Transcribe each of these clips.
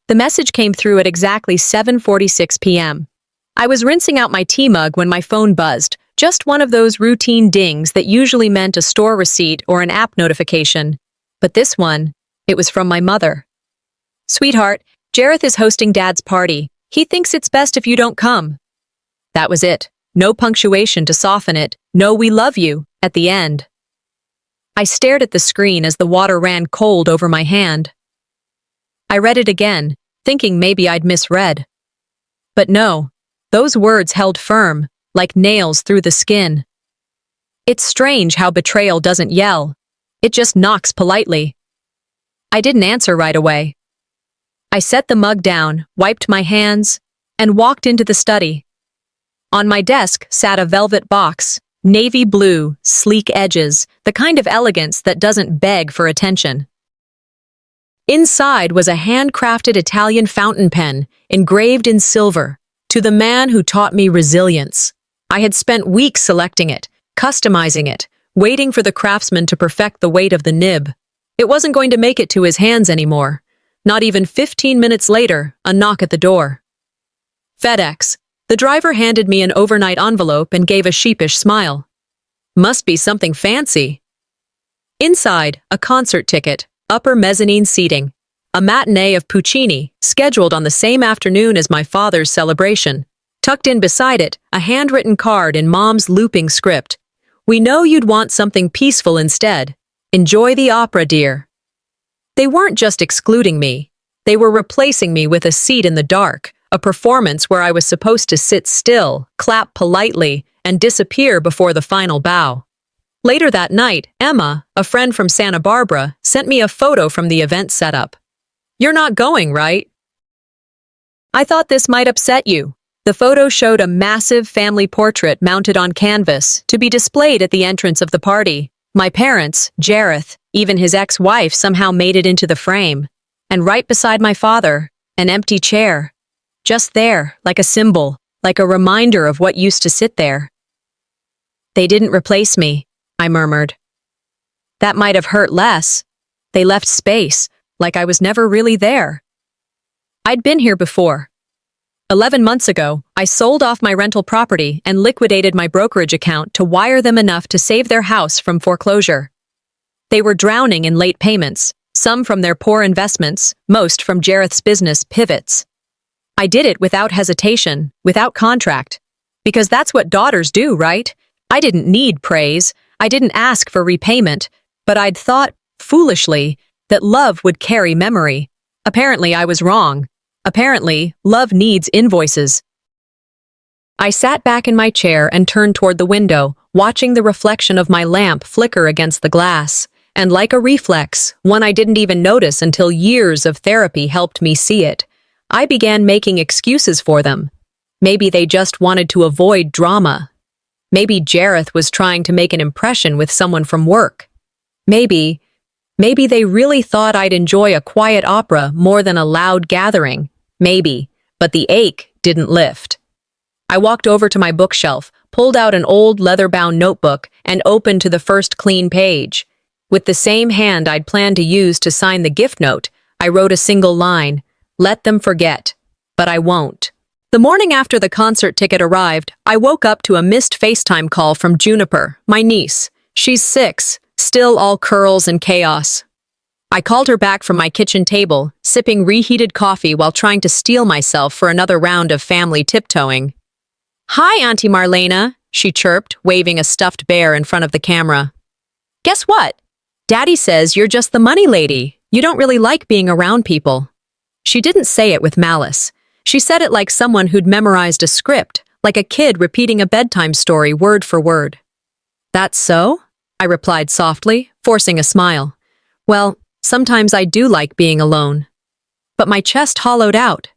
The message came through at exactly 7:46 p.m. I was rinsing out my tea mug when my phone buzzed, just one of those routine dings that usually meant a store receipt or an app notification. But this one, it was from my mother. "Sweetheart, Jareth is hosting Dad's party. He thinks it's best if you don't come." That was it. No punctuation to soften it. No "we love you" at the end. I stared at the screen as the water ran cold over my hand. I read it again, thinking maybe I'd misread. But no, those words held firm, like nails through the skin. It's strange how betrayal doesn't yell. It just knocks politely. I didn't answer right away. I set the mug down, wiped my hands, and walked into the study. On my desk sat a velvet box, navy blue, sleek edges, the kind of elegance that doesn't beg for attention. Inside was a handcrafted Italian fountain pen, engraved in silver, to the man who taught me resilience. I had spent weeks selecting it, customizing it, waiting for the craftsman to perfect the weight of the nib. It wasn't going to make it to his hands anymore. Not even 15 minutes later, a knock at the door. FedEx. The driver handed me an overnight envelope and gave a sheepish smile. Must be something fancy. Inside, a concert ticket, upper mezzanine seating, a matinee of Puccini, scheduled on the same afternoon as my father's celebration. Tucked in beside it, a handwritten card in Mom's looping script. "We know you'd want something peaceful instead. Enjoy the opera, dear." They weren't just excluding me. They were replacing me with a seat in the dark, a performance where I was supposed to sit still, clap politely, and disappear before the final bow. Later that night, Emma, a friend from Santa Barbara, sent me a photo from the event setup. "You're not going, right?" "I thought this might upset you." The photo showed a massive family portrait mounted on canvas to be displayed at the entrance of the party. My parents, Jareth, even his ex-wife somehow made it into the frame. And right beside my father, an empty chair. Just there, like a symbol, like a reminder of what used to sit there. "They didn't replace me," I murmured. "That might have hurt less. They left space, like I was never really there." I'd been here before. 11 months ago, I sold off my rental property and liquidated my brokerage account to wire them enough to save their house from foreclosure. They were drowning in late payments, some from their poor investments, most from Jareth's business pivots. I did it without hesitation, without contract. Because that's what daughters do, right? I didn't need praise. I didn't ask for repayment, but I'd thought, foolishly, that love would carry memory. Apparently, I was wrong. Apparently, love needs invoices. I sat back in my chair and turned toward the window, watching the reflection of my lamp flicker against the glass. And like a reflex, one I didn't even notice until years of therapy helped me see it, I began making excuses for them. Maybe they just wanted to avoid drama. Maybe Jareth was trying to make an impression with someone from work. Maybe they really thought I'd enjoy a quiet opera more than a loud gathering. Maybe, but the ache didn't lift. I walked over to my bookshelf, pulled out an old leather-bound notebook, and opened to the first clean page. With the same hand I'd planned to use to sign the gift note, I wrote a single line, "Let them forget, but I won't." The morning after the concert ticket arrived, I woke up to a missed FaceTime call from Juniper, my niece. She's 6, still all curls and chaos. I called her back from my kitchen table, sipping reheated coffee while trying to steel myself for another round of family tiptoeing. "Hi, Auntie Marlena," she chirped, waving a stuffed bear in front of the camera. "Guess what? Daddy says you're just the money lady. You don't really like being around people." She didn't say it with malice. She said it like someone who'd memorized a script, like a kid repeating a bedtime story word for word. "That's so?" I replied softly, forcing a smile. "Well, sometimes I do like being alone." But my chest hollowed out.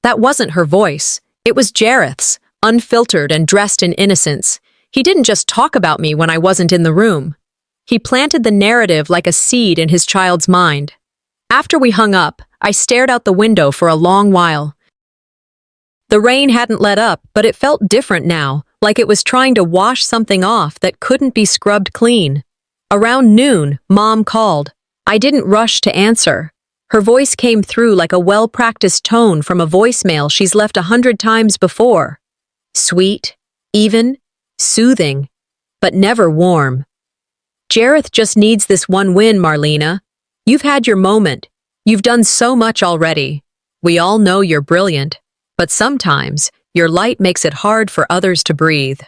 That wasn't her voice. It was Jareth's, unfiltered and dressed in innocence. He didn't just talk about me when I wasn't in the room. He planted the narrative like a seed in his child's mind. After we hung up, I stared out the window for a long while. The rain hadn't let up, but it felt different now, like it was trying to wash something off that couldn't be scrubbed clean. Around noon, Mom called. I didn't rush to answer. Her voice came through like a well-practiced tone from a voicemail she's left 100 times before. Sweet, even, soothing, but never warm. Jareth just needs this one win, Marlena. You've had your moment. You've done so much already. We all know you're brilliant, but sometimes your light makes it hard for others to breathe.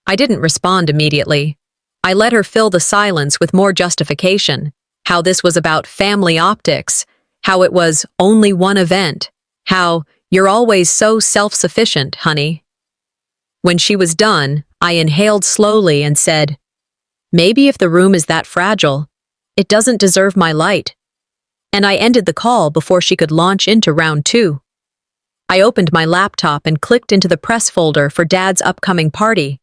I didn't respond immediately. I let her fill the silence with more justification. How this was about family optics, how it was only one event, how you're always so self-sufficient, honey. When she was done, I inhaled slowly and said, maybe if the room is that fragile, it doesn't deserve my light. And I ended the call before she could launch into round 2. I opened my laptop and clicked into the press folder for Dad's upcoming party.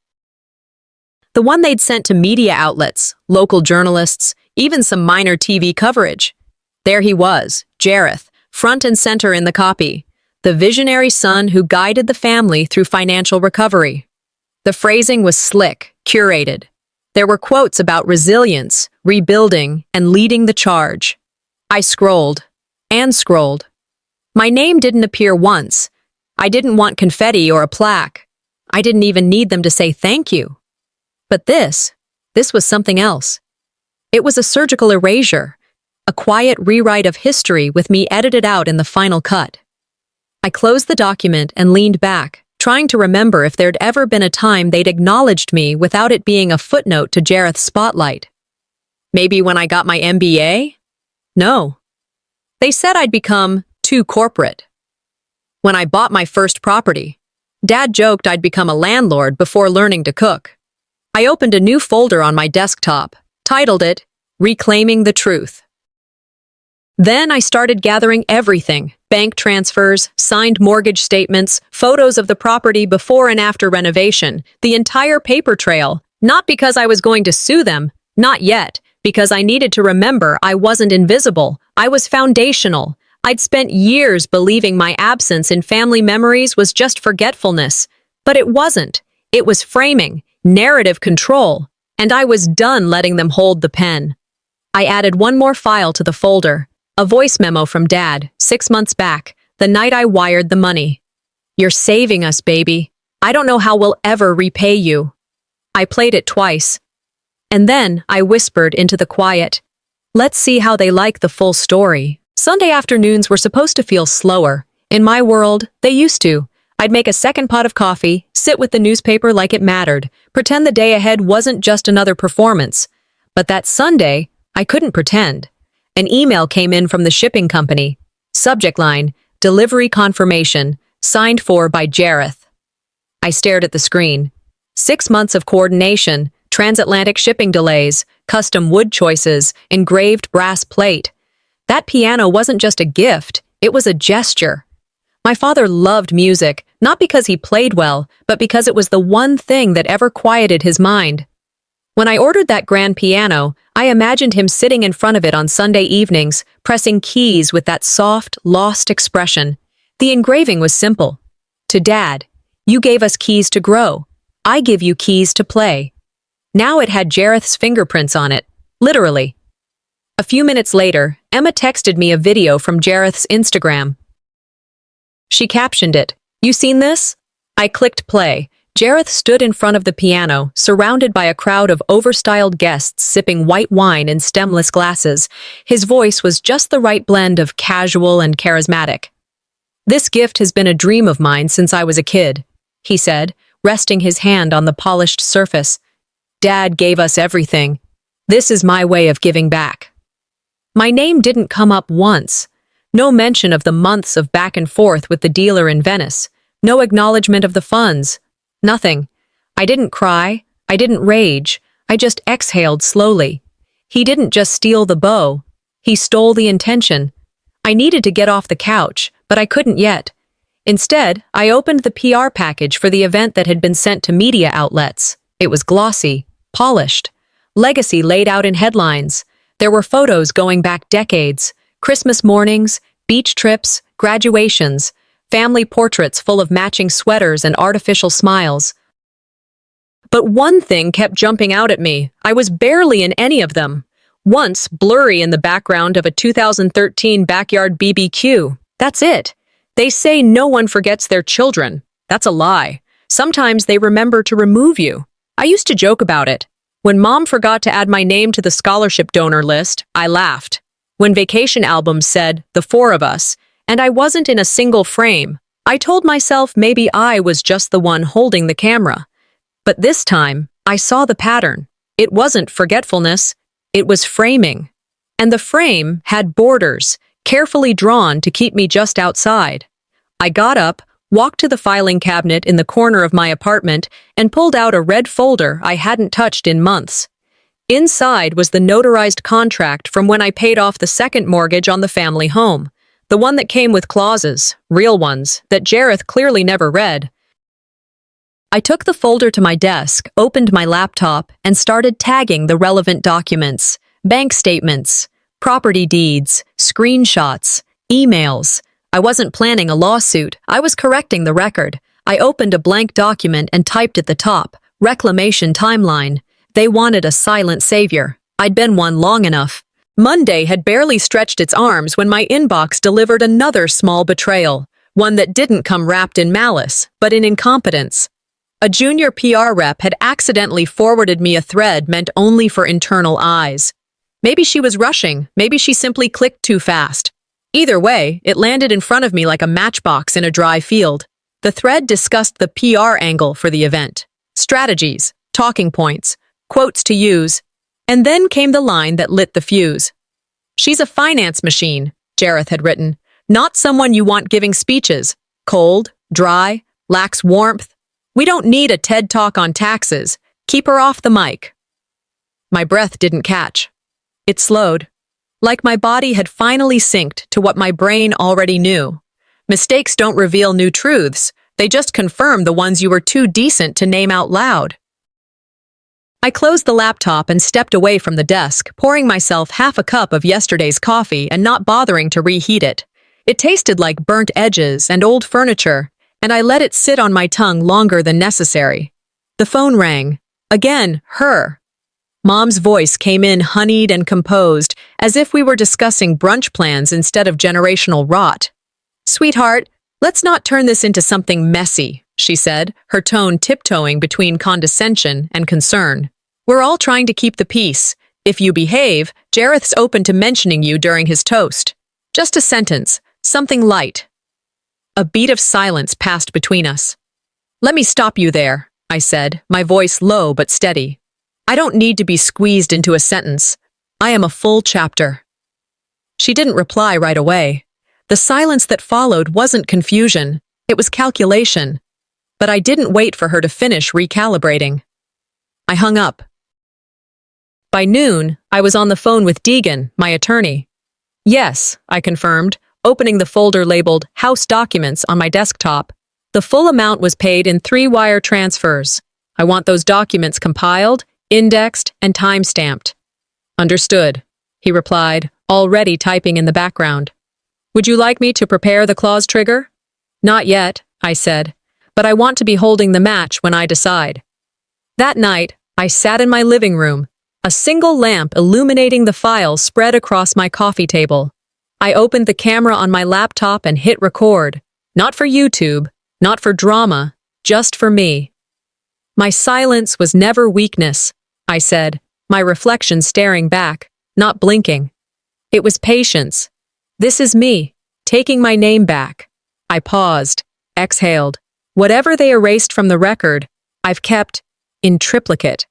The one they'd sent to media outlets, local journalists, even some minor TV coverage. There he was, Jareth, front and center in the copy, the visionary son who guided the family through financial recovery. The phrasing was slick, curated. There were quotes about resilience, rebuilding, and leading the charge. I scrolled, and scrolled. My name didn't appear once. I didn't want confetti or a plaque. I didn't even need them to say thank you. But this was something else. It was a surgical erasure, a quiet rewrite of history with me edited out in the final cut. I closed the document and leaned back, trying to remember if there'd ever been a time they'd acknowledged me without it being a footnote to Jareth's spotlight. Maybe when I got my MBA? No. They said I'd become too corporate. When I bought my first property, Dad joked I'd become a landlord before learning to cook. I opened a new folder on my desktop, titled it, Reclaiming the Truth. Then I started gathering everything, bank transfers, signed mortgage statements, photos of the property before and after renovation, the entire paper trail, not because I was going to sue them, not yet, because I needed to remember I wasn't invisible, I was foundational. I'd spent years believing my absence in family memories was just forgetfulness, but it wasn't. It was framing, narrative control, and I was done letting them hold the pen. I added one more file to the folder, a voice memo from Dad, 6 months back, the night I wired the money. You're saving us, baby. I don't know how we'll ever repay you. I played it twice. And then I whispered into the quiet, let's see how they like the full story. Sunday afternoons were supposed to feel slower. In my world, they used to. I'd make a second pot of coffee, sit with the newspaper like it mattered, pretend the day ahead wasn't just another performance. But that Sunday, I couldn't pretend. An email came in from the shipping company. Subject line, delivery confirmation, signed for by Jareth. I stared at the screen. 6 months of coordination, transatlantic shipping delays, custom wood choices, engraved brass plate. That piano wasn't just a gift, it was a gesture. My father loved music, not because he played well, but because it was the one thing that ever quieted his mind. When I ordered that grand piano, I imagined him sitting in front of it on Sunday evenings, pressing keys with that soft, lost expression. The engraving was simple. To Dad, you gave us keys to grow. I give you keys to play. Now it had Jareth's fingerprints on it, literally. A few minutes later, Emma texted me a video from Jareth's Instagram. She captioned it, "You seen this?" I clicked play. Jareth stood in front of the piano, surrounded by a crowd of overstyled guests sipping white wine in stemless glasses. His voice was just the right blend of casual and charismatic. "This gift has been a dream of mine since I was a kid," he said, resting his hand on the polished surface. "Dad gave us everything. This is my way of giving back." My name didn't come up once. No mention of the months of back and forth with the dealer in Venice. No acknowledgement of the funds. Nothing. I didn't cry. I didn't rage. I just exhaled slowly. He didn't just steal the bow. He stole the intention. I needed to get off the couch, but I couldn't yet. Instead, I opened the PR package for the event that had been sent to media outlets. It was glossy, polished. Legacy laid out in headlines. There were photos going back decades. Christmas mornings, beach trips, graduations, family portraits full of matching sweaters and artificial smiles. But one thing kept jumping out at me. I was barely in any of them. Once blurry in the background of a 2013 backyard BBQ. That's it. They say no one forgets their children. That's a lie. Sometimes they remember to remove you. I used to joke about it. When Mom forgot to add my name to the scholarship donor list, I laughed. When vacation albums said, "the four of us," and I wasn't in a single frame, I told myself maybe I was just the one holding the camera. But this time, I saw the pattern. It wasn't forgetfulness. It was framing. And the frame had borders, carefully drawn to keep me just outside. I got up, walked to the filing cabinet in the corner of my apartment, and pulled out a red folder I hadn't touched in months. Inside was the notarized contract from when I paid off the second mortgage on the family home, the one that came with clauses, real ones, that Jareth clearly never read. I took the folder to my desk, opened my laptop, and started tagging the relevant documents: bank statements, property deeds, screenshots, emails. I wasn't planning a lawsuit. I was correcting the record. I opened a blank document and typed at the top, "Reclamation timeline." They wanted a silent savior. I'd been one long enough. Monday had barely stretched its arms when my inbox delivered another small betrayal, one that didn't come wrapped in malice, but in incompetence. A junior PR rep had accidentally forwarded me a thread meant only for internal eyes. Maybe she was rushing, maybe she simply clicked too fast. Either way, it landed in front of me like a matchbox in a dry field. The thread discussed the PR angle for the event, strategies, talking points, quotes to use, and then came the line that lit the fuse. "She's a finance machine," Jareth had written, "not someone you want giving speeches. Cold, dry, lacks warmth. We don't need a TED Talk on taxes. Keep her off the mic." My breath didn't catch. It slowed, like my body had finally synced to what my brain already knew. Mistakes don't reveal new truths. They just confirm the ones you were too decent to name out loud. I closed the laptop and stepped away from the desk, pouring myself half a cup of yesterday's coffee and not bothering to reheat it. It tasted like burnt edges and old furniture, and I let it sit on my tongue longer than necessary. The phone rang. Again, her. Mom's voice came in honeyed and composed, as if we were discussing brunch plans instead of generational rot. "Sweetheart, let's not turn this into something messy," she said, her tone tiptoeing between condescension and concern. "We're all trying to keep the peace. If you behave, Jareth's open to mentioning you during his toast. Just a sentence, something light." A beat of silence passed between us. "Let me stop you there," I said, my voice low but steady. "I don't need to be squeezed into a sentence. I am a full chapter." She didn't reply right away. The silence that followed wasn't confusion, it was calculation. But I didn't wait for her to finish recalibrating. I hung up. By noon, I was on the phone with Deegan, my attorney. "Yes," I confirmed, opening the folder labeled House Documents on my desktop. "The full amount was paid in 3 wire transfers. I want those documents compiled, indexed, and time-stamped." "Understood," he replied, already typing in the background. "Would you like me to prepare the clause trigger?" "Not yet," I said, "but I want to be holding the match when I decide." That night, I sat in my living room, a single lamp illuminating the files spread across my coffee table. I opened the camera on my laptop and hit record. Not for YouTube, not for drama, just for me. "My silence was never weakness," I said, my reflection staring back, not blinking. "It was patience. This is me, taking my name back." I paused, exhaled. Whatever they erased from the record, I've kept in triplicate.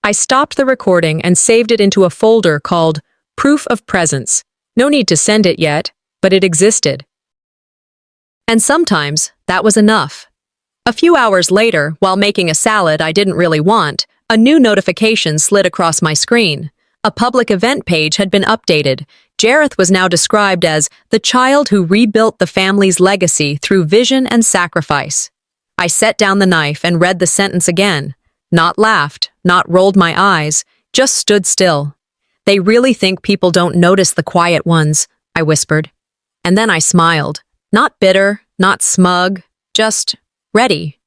I stopped the recording and saved it into a folder called Proof of Presence. No need to send it yet, but it existed. And sometimes that was enough. A few hours later, while making a salad I didn't really want, a new notification slid across my screen. A public event page had been updated. Jareth was now described as the child who rebuilt the family's legacy through vision and sacrifice. I set down the knife and read the sentence again. Not laughed, not rolled my eyes, just stood still. "They really think people don't notice the quiet ones," I whispered. And then I smiled. Not bitter, not smug, just ready.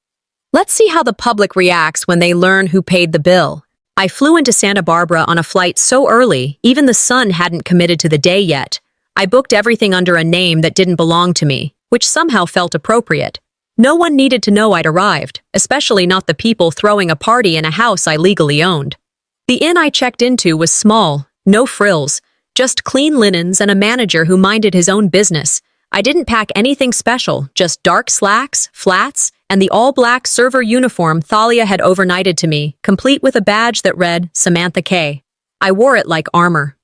Let's see how the public reacts when they learn who paid the bill. I flew into Santa Barbara on a flight so early, even the sun hadn't committed to the day yet. I booked everything under a name that didn't belong to me, which somehow felt appropriate. No one needed to know I'd arrived, especially not the people throwing a party in a house I legally owned. The inn I checked into was small, no frills, just clean linens and a manager who minded his own business. I didn't pack anything special, just dark slacks, flats, and the all-black server uniform Thalia had overnighted to me, complete with a badge that read Samantha K. I wore it like armor.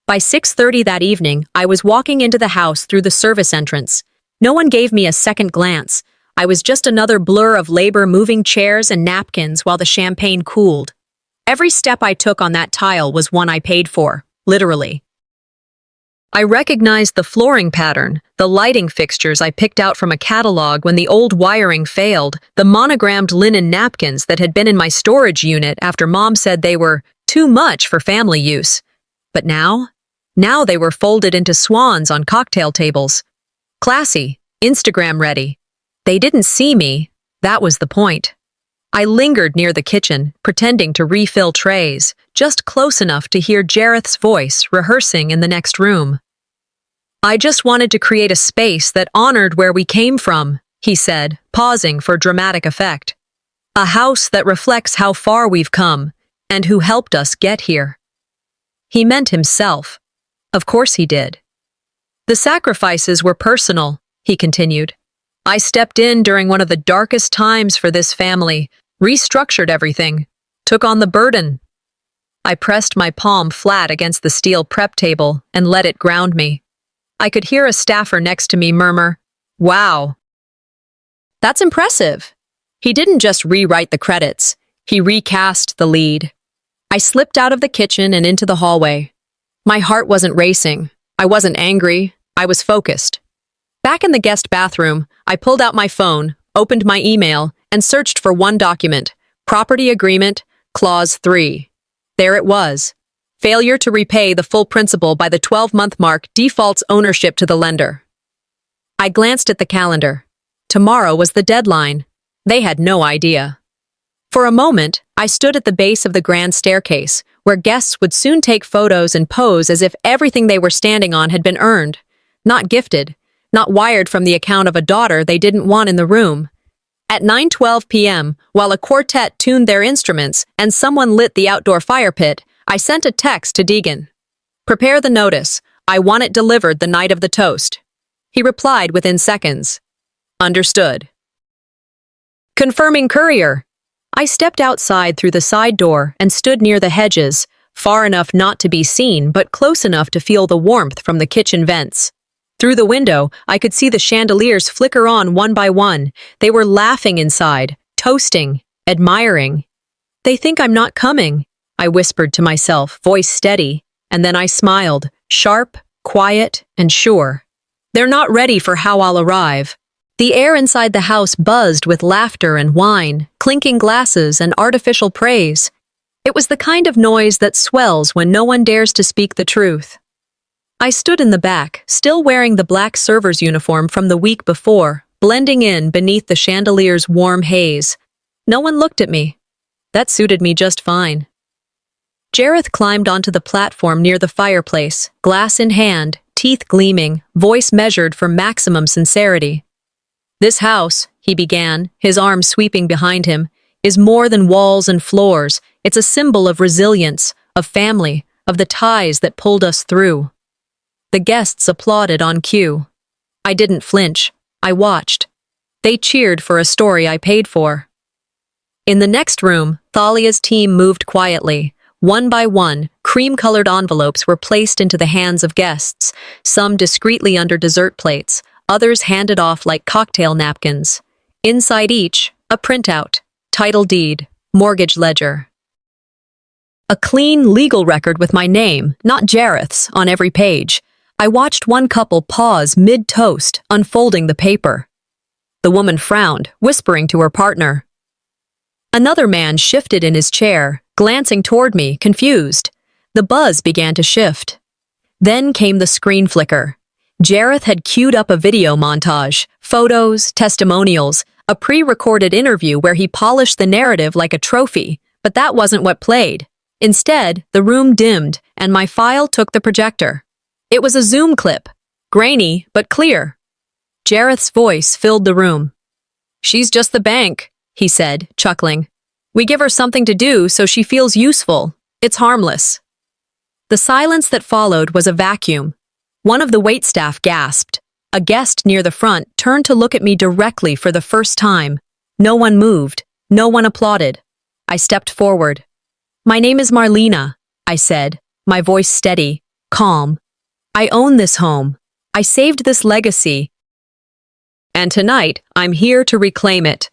By 6:30 that evening, I was walking into the house through the service entrance. No one gave me a second glance. I was just another blur of labor moving chairs and napkins while the champagne cooled. Every step I took on that tile was one I paid for, literally. I recognized the flooring pattern, the lighting fixtures I picked out from a catalog when the old wiring failed, the monogrammed linen napkins that had been in my storage unit after Mom said they were too much for family use. But now they were folded into swans on cocktail tables. Classy, Instagram ready. They didn't see me, that was the point. I lingered near the kitchen, pretending to refill trays, just close enough to hear Jareth's voice rehearsing in the next room. I just wanted to create a space that honored where we came from, he said, pausing for dramatic effect. A house that reflects how far we've come, and who helped us get here. He meant himself. Of course he did. The sacrifices were personal, he continued. I stepped in during one of the darkest times for this family, restructured everything, took on the burden. I pressed my palm flat against the steel prep table and let it ground me. I could hear a staffer next to me murmur, "Wow. That's impressive." He didn't just rewrite the credits, he recast the lead. I slipped out of the kitchen and into the hallway. My heart wasn't racing. I wasn't angry. I was focused. Back in the guest bathroom, I pulled out my phone, opened my email, and searched for one document, Property Agreement, Clause 3. There it was. Failure to repay the full principal by the 12-month mark defaults ownership to the lender. I glanced at the calendar. Tomorrow was the deadline. They had no idea. For a moment, I stood at the base of the grand staircase, where guests would soon take photos and pose as if everything they were standing on had been earned, not gifted, not wired from the account of a daughter they didn't want in the room. At 9:12 p.m., while a quartet tuned their instruments and someone lit the outdoor fire pit, I sent a text to Deegan. "Prepare the notice. I want it delivered the night of the toast." He replied within seconds. "Understood." Confirming courier. I stepped outside through the side door and stood near the hedges, far enough not to be seen but close enough to feel the warmth from the kitchen vents. Through the window, I could see the chandeliers flicker on one by one. They were laughing inside, toasting, admiring. "They think I'm not coming," I whispered to myself, voice steady, and then I smiled, sharp, quiet, and sure. "They're not ready for how I'll arrive." The air inside the house buzzed with laughter and wine, clinking glasses and artificial praise. It was the kind of noise that swells when no one dares to speak the truth. I stood in the back, still wearing the black server's uniform from the week before, blending in beneath the chandelier's warm haze. No one looked at me. That suited me just fine. Jareth climbed onto the platform near the fireplace, glass in hand, teeth gleaming, voice measured for maximum sincerity. "This house," he began, his arms sweeping behind him, "is more than walls and floors. It's a symbol of resilience, of family, of the ties that pulled us through." The guests applauded on cue. I didn't flinch. I watched. They cheered for a story I paid for. In the next room, Thalia's team moved quietly. One by one, cream-colored envelopes were placed into the hands of guests, some discreetly under dessert plates, others handed off like cocktail napkins. Inside each, a printout, title deed, mortgage ledger. A clean legal record with my name, not Jareth's, on every page. I watched one couple pause mid-toast, unfolding the paper. The woman frowned, whispering to her partner. Another man shifted in his chair, glancing toward me, confused. The buzz began to shift. Then came the screen flicker. Jareth had queued up a video montage, photos, testimonials, a pre-recorded interview where he polished the narrative like a trophy, but that wasn't what played. Instead, the room dimmed, and my file took the projector. It was a Zoom clip, grainy but clear. Jareth's voice filled the room. "She's just the bank," he said, chuckling. "We give her something to do so she feels useful. It's harmless." The silence that followed was a vacuum. One of the waitstaff gasped. A guest near the front turned to look at me directly for the first time. No one moved. No one applauded. I stepped forward. "My name is Marlena," I said, my voice steady, calm. "I own this home. I saved this legacy. And tonight, I'm here to reclaim it."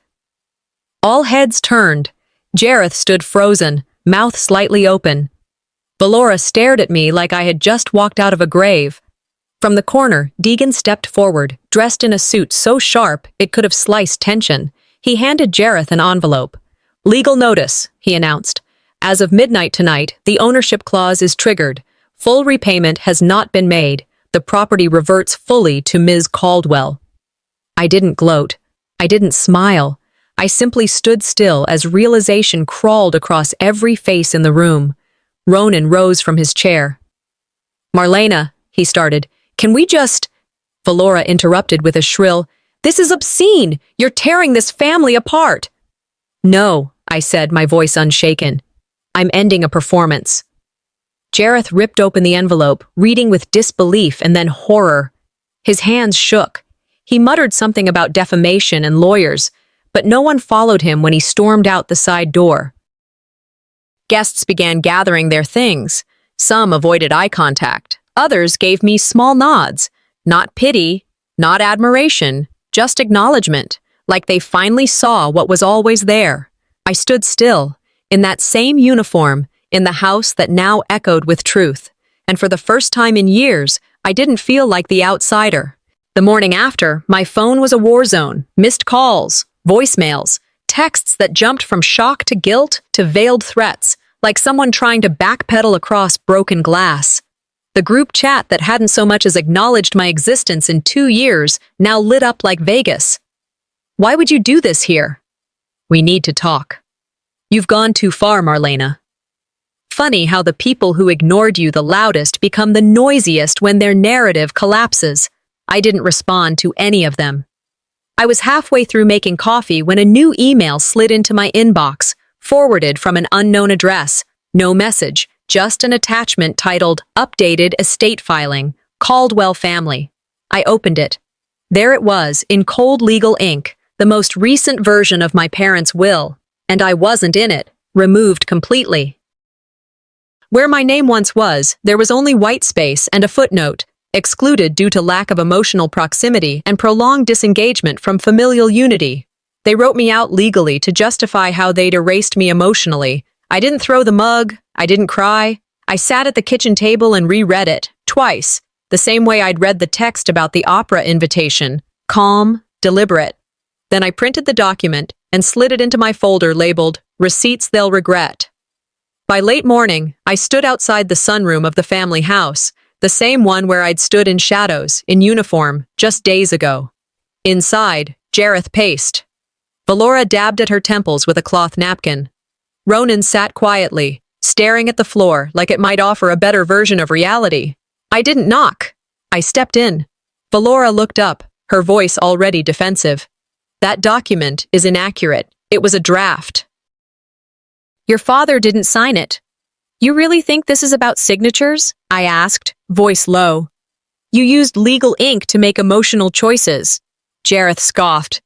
All heads turned. Jareth stood frozen, mouth slightly open. Valora stared at me like I had just walked out of a grave. From the corner, Deegan stepped forward, dressed in a suit so sharp it could have sliced tension. He handed Jareth an envelope. "Legal notice," he announced. "As of midnight tonight, the ownership clause is triggered. Full repayment has not been made. The property reverts fully to Ms. Caldwell." I didn't gloat. I didn't smile. I simply stood still as realization crawled across every face in the room. Ronan rose from his chair. "Marlena," he started, "can we just—" Valora interrupted with a shrill, "This is obscene! You're tearing this family apart!" "No," I said, my voice unshaken. "I'm ending a performance." Jareth ripped open the envelope, reading with disbelief and then horror. His hands shook. He muttered something about defamation and lawyers, but no one followed him when he stormed out the side door. Guests began gathering their things. Some avoided eye contact. Others gave me small nods. Not pity, not admiration, just acknowledgement, like they finally saw what was always there. I stood still, in that same uniform, in the house that now echoed with truth. And for the first time in years, I didn't feel like the outsider. The morning after, my phone was a war zone. Missed calls, voicemails, texts that jumped from shock to guilt to veiled threats, like someone trying to backpedal across broken glass. The group chat that hadn't so much as acknowledged my existence in 2 years now lit up like Vegas. "Why would you do this here?" "We need to talk." "You've gone too far, Marlena." Funny how the people who ignored you the loudest become the noisiest when their narrative collapses. I didn't respond to any of them. I was halfway through making coffee when a new email slid into my inbox, forwarded from an unknown address. No message, just an attachment titled Updated Estate Filing, Caldwell Family. I opened it. There it was, in cold legal ink, the most recent version of my parents' will, and I wasn't in it, removed completely. Where my name once was, there was only white space and a footnote, excluded due to lack of emotional proximity and prolonged disengagement from familial unity. They wrote me out legally to justify how they'd erased me emotionally. I didn't throw the mug, I didn't cry. I sat at the kitchen table and reread it, twice, the same way I'd read the text about the opera invitation, calm, deliberate. Then I printed the document and slid it into my folder labeled, Receipts They'll Regret. By late morning, I stood outside the sunroom of the family house, the same one where I'd stood in shadows, in uniform, just days ago. Inside, Jareth paced. Valora dabbed at her temples with a cloth napkin. Ronan sat quietly, staring at the floor like it might offer a better version of reality. I didn't knock. I stepped in. Valora looked up, her voice already defensive. "That document is inaccurate. It was a draft." "Your father didn't sign it." "You really think this is about signatures?" I asked, voice low. "You used legal ink to make emotional choices." Jareth scoffed.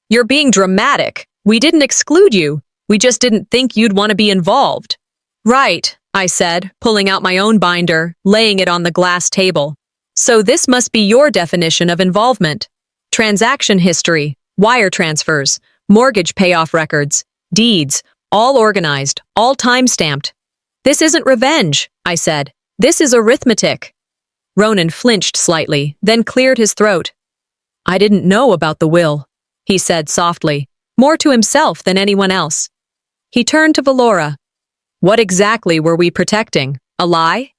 "You're being dramatic. We didn't exclude you. We just didn't think you'd want to be involved." "Right," I said, pulling out my own binder, laying it on the glass table. "So this must be your definition of involvement. Transaction history, wire transfers, mortgage payoff records, deeds, all organized, all time-stamped." "This isn't revenge," I said. "This is arithmetic." Ronan flinched slightly, then cleared his throat. "I didn't know about the will," he said softly, more to himself than anyone else. He turned to Valora. "What exactly were we protecting? A lie?"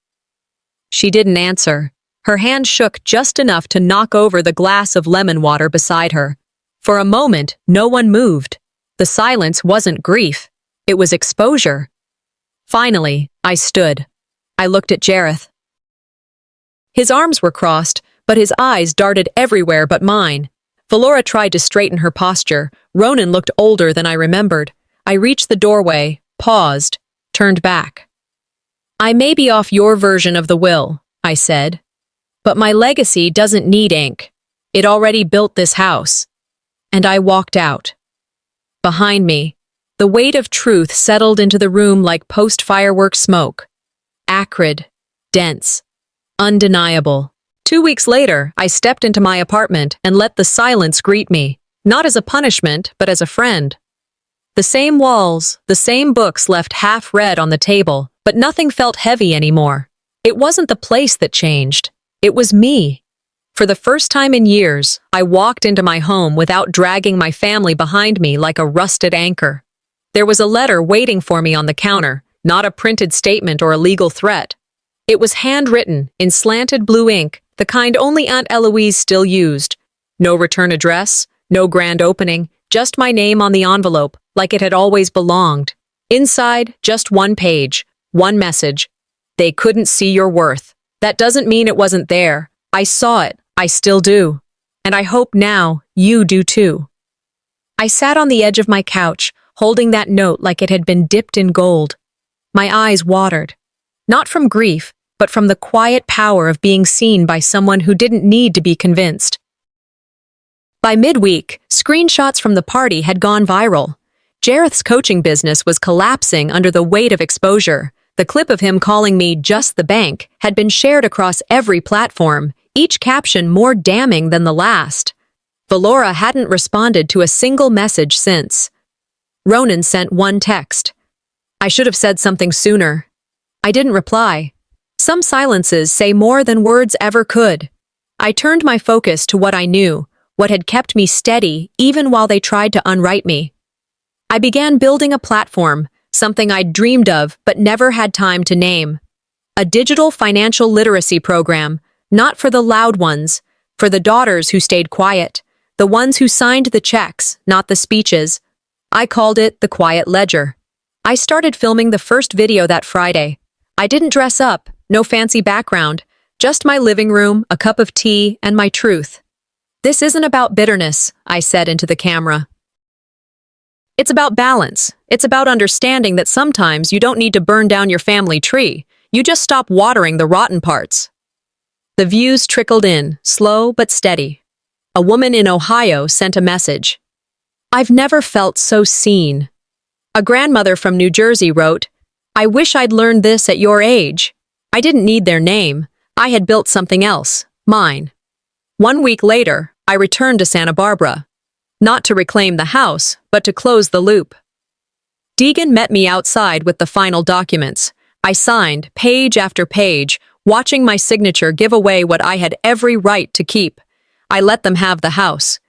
She didn't answer. Her hand shook just enough to knock over the glass of lemon water beside her. For a moment, no one moved. The silence wasn't grief. It was exposure. Finally, I stood. I looked at Jareth. His arms were crossed, but his eyes darted everywhere but mine. Valora tried to straighten her posture. Ronan looked older than I remembered. I reached the doorway, paused, turned back. I may be off your version of the will, I said, but my legacy doesn't need ink. It already built this house. And I walked out. Behind me, the weight of truth settled into the room like post-fireworks smoke. Acrid, dense, undeniable. 2 weeks later, I stepped into my apartment and let the silence greet me, not as a punishment, but as a friend. The same walls, the same books left half-read on the table, but nothing felt heavy anymore. It wasn't the place that changed. It was me. For the first time in years, I walked into my home without dragging my family behind me like a rusted anchor. There was a letter waiting for me on the counter, not a printed statement or a legal threat. It was handwritten, in slanted blue ink, the kind only Aunt Eloise still used. No return address, no grand opening, just my name on the envelope, like it had always belonged. Inside, just one page, one message. They couldn't see your worth. That doesn't mean it wasn't there. I saw it. I still do. And I hope now you do too. I sat on the edge of my couch, holding that note like it had been dipped in gold. My eyes watered. Not from grief, but from the quiet power of being seen by someone who didn't need to be convinced. By midweek, screenshots from the party had gone viral. Jareth's coaching business was collapsing under the weight of exposure. The clip of him calling me just the bank had been shared across every platform, each caption more damning than the last. Valora hadn't responded to a single message since. Ronan sent one text. I should have said something sooner. I didn't reply. Some silences say more than words ever could. I turned my focus to what I knew, what had kept me steady even while they tried to unwrite me. I began building a platform, something I'd dreamed of but never had time to name. A digital financial literacy program, not for the loud ones, for the daughters who stayed quiet, the ones who signed the checks, not the speeches. I called it the Quiet Ledger. I started filming the first video that Friday. I didn't dress up, no fancy background, just my living room, a cup of tea, and my truth. This isn't about bitterness, I said into the camera. It's about balance. It's about understanding that sometimes you don't need to burn down your family tree. You just stop watering the rotten parts. The views trickled in, slow but steady. A woman in Ohio sent a message. I've never felt so seen. A grandmother from New Jersey wrote, I wish I'd learned this at your age. I didn't need their name. I had built something else, mine. 1 week later, I returned to Santa Barbara. Not to reclaim the house, but to close the loop. Deegan met me outside with the final documents. I signed, page after page, watching my signature give away what I had every right to keep. I let them have the house.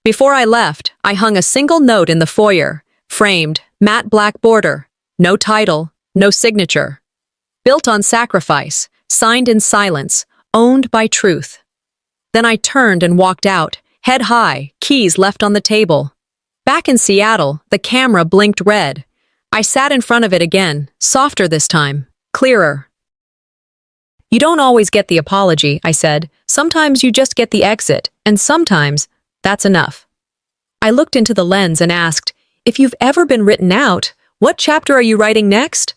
Before I left, I hung a single note in the foyer, framed, matte black border, no title, no signature. Built on sacrifice, signed in silence, owned by truth. Then I turned and walked out, head high, keys left on the table. Back in Seattle, the camera blinked red. I sat in front of it again, softer this time, clearer. You don't always get the apology, I said. Sometimes you just get the exit, and sometimes that's enough. I looked into the lens and asked, if you've ever been written out, what chapter are you writing next?